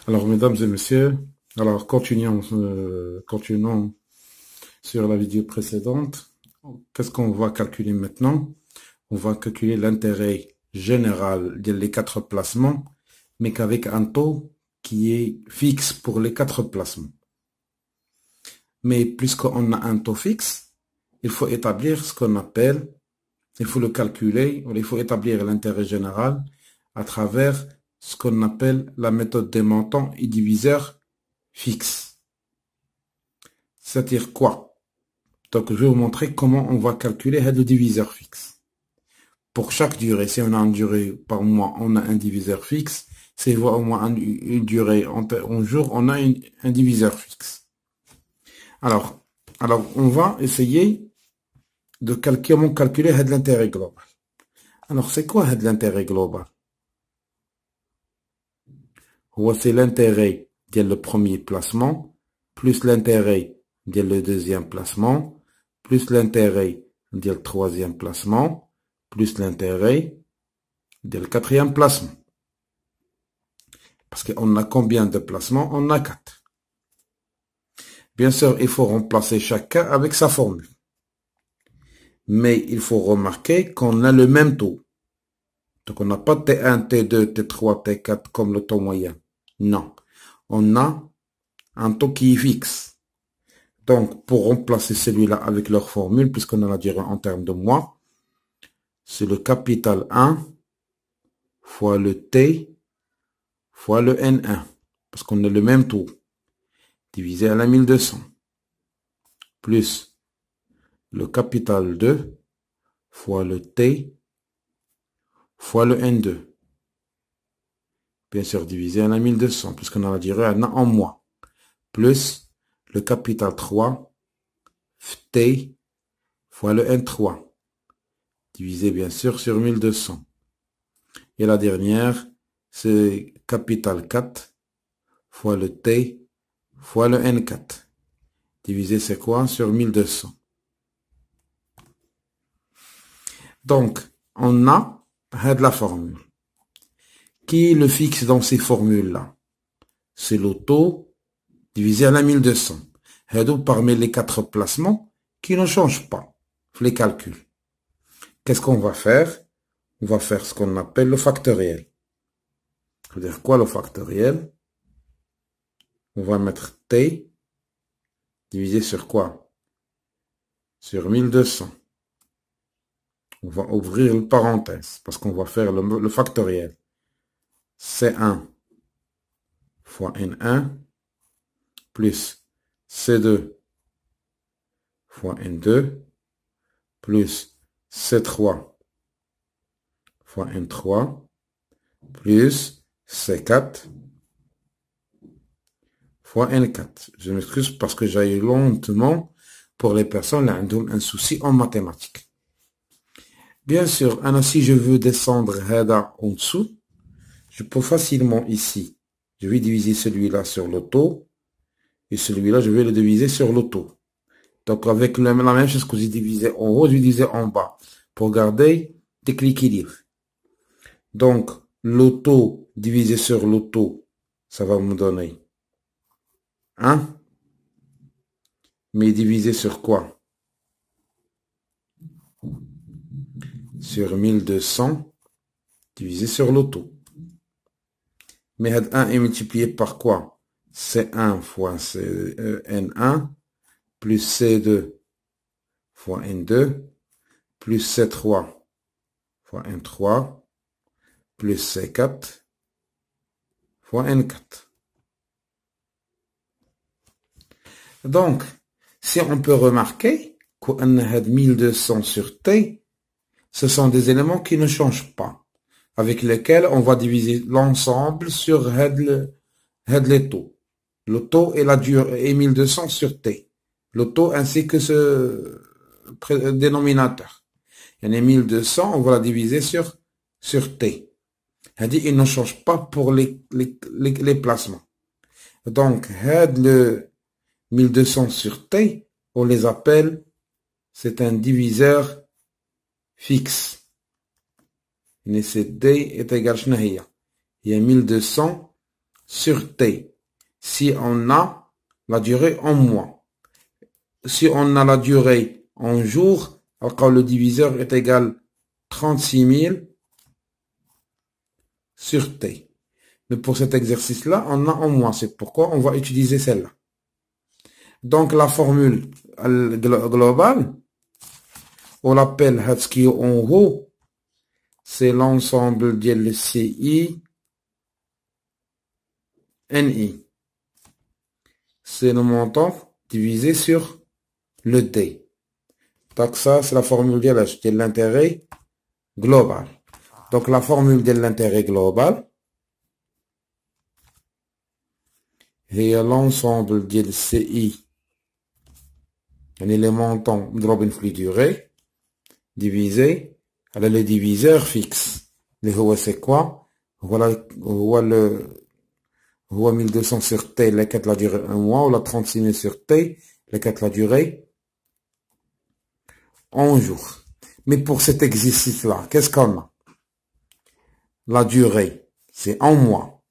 Alors, mesdames et messieurs, alors continuons sur la vidéo précédente. Qu'est-ce qu'on va calculer maintenant? On va calculer l'intérêt général des quatre placements, mais qu'avec un taux qui est fixe pour les quatre placements. Mais puisqu'on a un taux fixe, il faut établir ce qu'on appelle, il faut le calculer, il faut établir l'intérêt général à travers ce qu'on appelle la méthode des montants et diviseurs fixes. C'est-à-dire quoi? Donc, je vais vous montrer comment on va calculer le diviseur fixe. Pour chaque durée, si on a une durée par mois, on a un diviseur fixe. Si on a au moins une durée en jour, on a un diviseur fixe. Alors, on va essayer de calculer l'intérêt global. Alors, c'est quoi l'intérêt global? C'est l'intérêt de le premier placement, plus l'intérêt de le deuxième placement, plus l'intérêt du troisième placement, plus l'intérêt du quatrième placement. Parce qu'on a combien de placements? On a 4. Bien sûr, il faut remplacer chacun avec sa formule. Mais il faut remarquer qu'on a le même taux. Donc on n'a pas T1, T2, T3, T4 comme le taux moyen. Non. On a un taux qui est fixe. Donc, pour remplacer celui-là avec leur formule, puisqu'on a la durée en termes de mois, c'est le capital 1 fois le T fois le N1. Parce qu'on a le même taux. Divisé à la 1200. Plus le capital 2 fois le T fois le N2. Bien sûr, divisé à la 1200, puisqu'on a la durée en mois. Plus le capital 3 T fois le N3. Divisé bien sûr sur 1200. Et la dernière, c'est capital 4 fois le T fois le N4. Divisé c'est quoi? Sur 1200. Donc, on a la formule. Qui le fixe dans ces formules-là? C'est le taux divisé à la 1200. Parmi les 4 placements qui ne changent pas. Les calculs. Qu'est-ce qu'on va faire? On va faire ce qu'on appelle le factoriel. Ça veut dire quoi le factoriel? On va mettre T divisé sur quoi? Sur 1200. On va ouvrir une parenthèse parce qu'on va faire le factoriel. C1 fois N1 plus C2 fois N2 plus C3 fois N3 plus C4 fois N4. Je m'excuse parce que j'ai eu lentement pour les personnes qui ont un souci en mathématiques. Bien sûr, si je veux descendre en dessous, je peux facilement ici, je vais diviser celui-là sur le taux, et celui-là, je vais le diviser sur le taux. Donc, avec la même chose que j'ai divisé en haut, je vais diviser en bas, pour garder l'équilibre. Donc, le taux divisé sur le taux, ça va me donner 1, mais divisé sur quoi? Sur 1200, divisé sur le taux. Mais 1 est multiplié par quoi? C1 fois N1 plus C2 fois N2 plus C3 fois N3 plus C4 fois N4. Donc, si on peut remarquer qu'on a 1200 sur T, ce sont des éléments qui ne changent pas, avec lesquels on va diviser l'ensemble sur les taux. Le taux et la durée est 1200 sur T. Le taux ainsi que ce dénominateur. Il y en a 1200, on va la diviser sur T. C'est-à-dire, il ne change pas pour les placements. Donc, le 1200 sur T, on les appelle, c'est un diviseur fixe. Et c'est D est égal à il y a 1200 sur T si on a la durée en mois. Si on a la durée en jours, alors quand le diviseur est égal 36 000 sur T. Mais pour cet exercice-là, on a en mois. C'est pourquoi on va utiliser celle-là. Donc la formule globale, on l'appelle ce qui est en haut, c'est l'ensemble de LCI NI. C'est le montant divisé sur le D. Donc ça, c'est la formule de l'intérêt global. Donc la formule de l'intérêt global est l'ensemble de LCI, les montants de flux durée, divisé par le diviseur fixe. C'est quoi? Voilà, هو 1200 sur T, les 4 la durée 1 mois, ou la 36 000 sur T, les 4 la durée en jours. Mais pour cet exercice-là, qu'est-ce qu'on a? La durée, c'est en mois.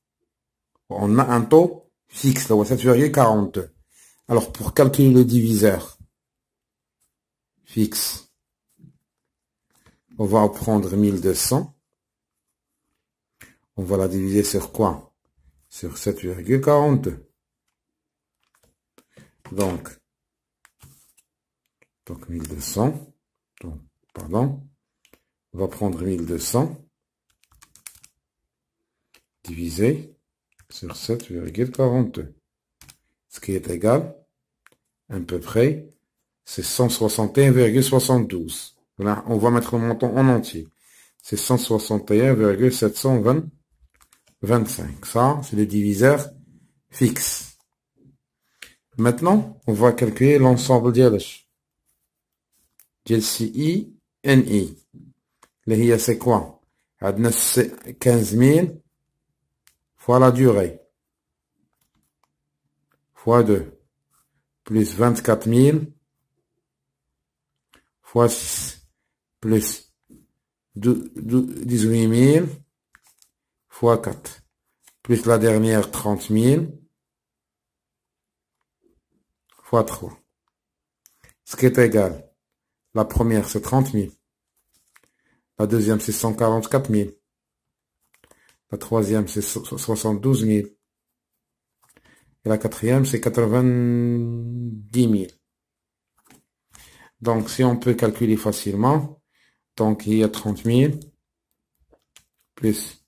On a un taux fixe, là, 7,42. Alors, pour calculer le diviseur fixe, on va prendre 1200. On va la diviser sur quoi? Sur 7,42. Donc 1200. Donc, pardon. On va prendre 1200 divisé sur 7,42. Ce qui est égal, à peu près, c'est 161,72. Voilà, on va mettre le montant en entier. C'est 161,725. Ça, c'est le diviseur fixe. Maintenant, on va calculer l'ensemble ديالش. LCI NI. اللي هي c'est quoi? عندنا 15 000 fois la durée fois 2 plus 24 000 fois 6 plus 18 000 fois 4 plus la dernière 30 000 fois 3. Ce qui est égal. La première, c'est 30 000. La deuxième, c'est 144 000. La troisième, c'est 72 000. Et la quatrième, c'est 90 000. Donc, si on peut calculer facilement, donc il y a 30 000 plus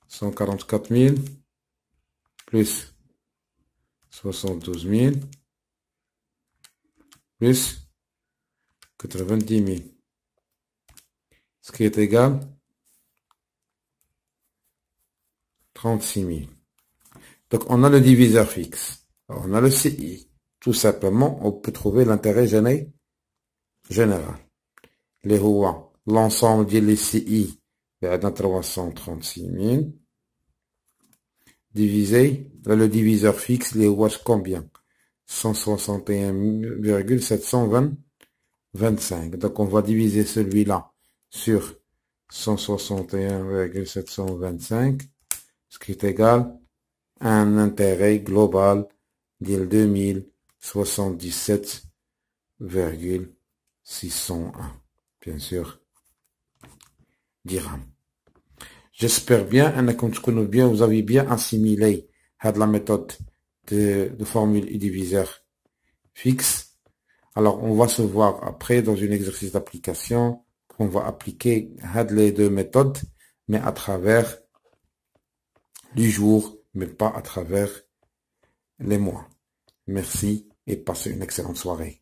144 000 plus 72 000 plus 90 000. Ce qui est égal 36 000. Donc, on a le diviseur fixe. On a le CI. Tout simplement, on peut trouver l'intérêt général. Les rois, l'ensemble des CI, est à 336 000. Divisé, là, le diviseur fixe, les rois, combien? 161,725. Donc, on va diviser celui-là sur 161,725, ce qui est égal à un intérêt global de 2077,601. Bien sûr, dirhams. J'espère bien, vous avez bien assimilé la méthode de formule et diviseur fixe. Alors, on va se voir après dans un exercice d'application. On va appliquer les deux méthodes, mais à travers du jour, mais pas à travers les mois. Merci et passez une excellente soirée.